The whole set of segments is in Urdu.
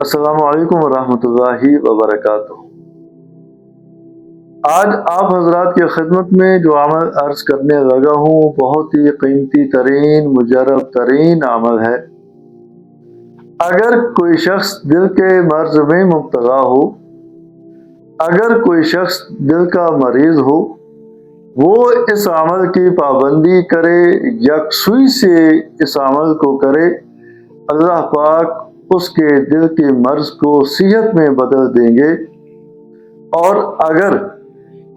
السلام علیکم ورحمۃ اللہ وبرکاتہ۔ آج آپ حضرات کی خدمت میں جو عمل عرض کرنے لگا ہوں بہت ہی قیمتی ترین مجرب ترین عمل ہے۔ اگر کوئی شخص دل کے مرض میں مبتلا ہو، اگر کوئی شخص دل کا مریض ہو، وہ اس عمل کی پابندی کرے، یکسوئی سے اس عمل کو کرے، اللہ پاک اس کے دل کے مرض کو صحت میں بدل دیں گے۔ اور اگر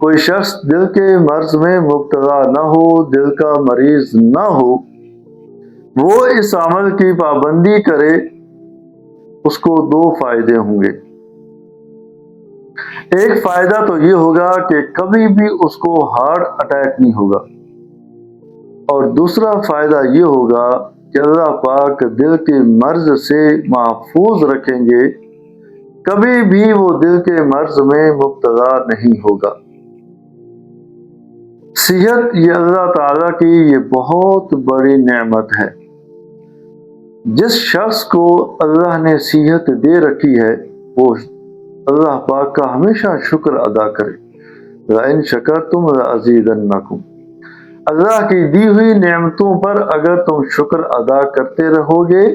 کوئی شخص دل کے مرض میں مبتلا نہ ہو، دل کا مریض نہ ہو، وہ اس عمل کی پابندی کرے، اس کو دو فائدے ہوں گے۔ ایک فائدہ تو یہ ہوگا کہ کبھی بھی اس کو ہارٹ اٹیک نہیں ہوگا، اور دوسرا فائدہ یہ ہوگا کہ اللہ پاک دل کے مرض سے محفوظ رکھیں گے، کبھی بھی وہ دل کے مرض میں مبتلا نہیں ہوگا۔ صحت یہ اللہ تعالیٰ کی یہ بہت بڑی نعمت ہے۔ جس شخص کو اللہ نے صحت دے رکھی ہے وہ اللہ پاک کا ہمیشہ شکر ادا کرے۔ لَإِن شَكَرْتُمْ لَأَزِيدَنَّكُمْ۔ اللہ کی دی ہوئی نعمتوں پر اگر تم شکر ادا کرتے رہو گے،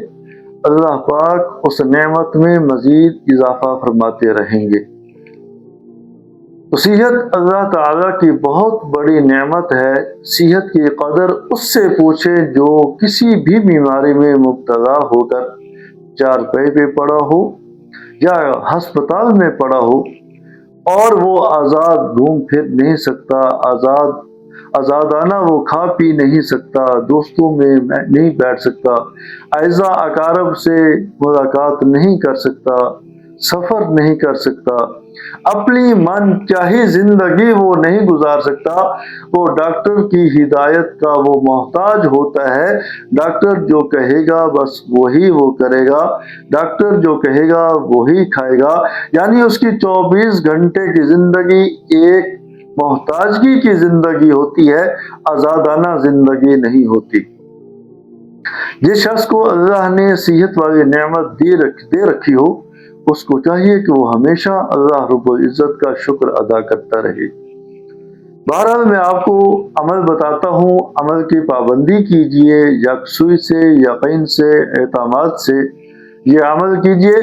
اللہ پاک اس نعمت میں مزید اضافہ فرماتے رہیں گے۔ تو صحت اللہ تعالیٰ کی بہت بڑی نعمت ہے۔ صحت کی قدر اس سے پوچھے جو کسی بھی بیماری میں مبتلا ہو کر چارپائی پہ پڑا ہو یا ہسپتال میں پڑا ہو، اور وہ آزاد گھوم پھر نہیں سکتا، آزادانہ وہ کھا پی نہیں سکتا، دوستوں میں نہیں بیٹھ سکتا، اعزاء اقارب سے ملاقات نہیں کر سکتا، سفر نہیں کر سکتا، اپنی من چاہی زندگی وہ نہیں گزار سکتا، وہ ڈاکٹر کی ہدایت کا وہ محتاج ہوتا ہے۔ ڈاکٹر جو کہے گا بس وہی وہ کرے گا، ڈاکٹر جو کہے گا وہی کھائے گا، یعنی اس کی 24 گھنٹے کی زندگی ایک محتاجگی کی زندگی ہوتی ہے، آزادانہ زندگی نہیں ہوتی۔ جس شخص کو اللہ نے صحت والی نعمت دے رکھی ہو، اس کو چاہیے کہ وہ ہمیشہ اللہ رب العزت کا شکر ادا کرتا رہے۔ بہرحال میں آپ کو عمل بتاتا ہوں، عمل کی پابندی کیجئے، یکسوئی سے، یقین سے، اعتماد سے یہ عمل کیجئے،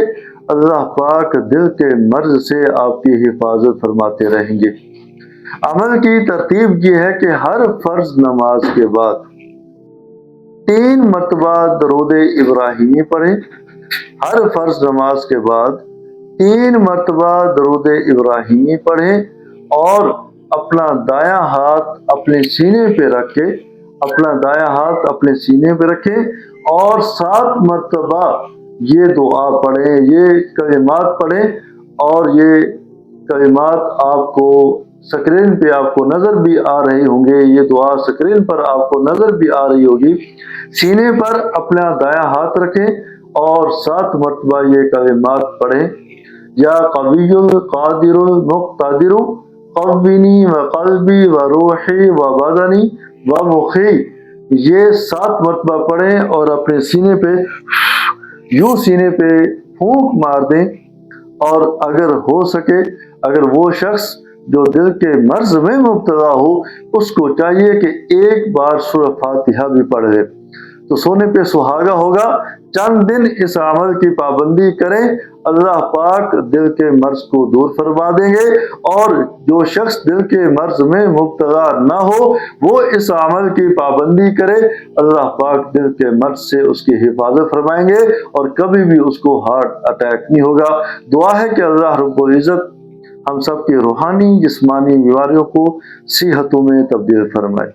اللہ پاک دل کے مرض سے آپ کی حفاظت فرماتے رہیں گے۔ عمل کی ترتیب یہ ہے کہ ہر فرض نماز کے بعد 3 مرتبہ درود ابراہیمی پڑھیں۔ ہر فرض نماز کے بعد 3 مرتبہ درود ابراہیمی پڑھیں، اور اپنا دایاں ہاتھ اپنے سینے پہ رکھیں، اور 7 مرتبہ یہ دعا پڑھیں، یہ کلمات پڑھیں، اور یہ کلمات آپ کو سکرین پہ آپ کو نظر بھی آ رہے ہوں گے، یہ دعا سکرین پر آپ کو نظر بھی آ رہی ہوگی۔ سینے پر اپنا دایاں ہاتھ رکھیں اور 7 مرتبہ یہ کلمات پڑھیں۔ یا قوی القادر المقتدر قوینی و قلبی و روحی و بدنی و مخی، یہ 7 مرتبہ پڑھیں اور اپنے سینے پہ یوں سینے پہ پھونک مار دیں۔ اور اگر ہو سکے، اگر وہ شخص جو دل کے مرض میں مبتلا ہو، اس کو چاہیے کہ ایک بار سورہ فاتحہ بھی پڑھ لے تو سونے پہ سہاگا ہوگا۔ چند دن اس عمل کی پابندی کریں، اللہ پاک دل کے مرض کو دور فرما دیں گے، اور جو شخص دل کے مرض میں مبتلا نہ ہو وہ اس عمل کی پابندی کرے، اللہ پاک دل کے مرض سے اس کی حفاظت فرمائیں گے، اور کبھی بھی اس کو ہارٹ اٹیک نہیں ہوگا۔ دعا ہے کہ اللہ رب العزت ہم سب کی روحانی جسمانی بیماریوں کو صحتوں میں تبدیل فرمائے۔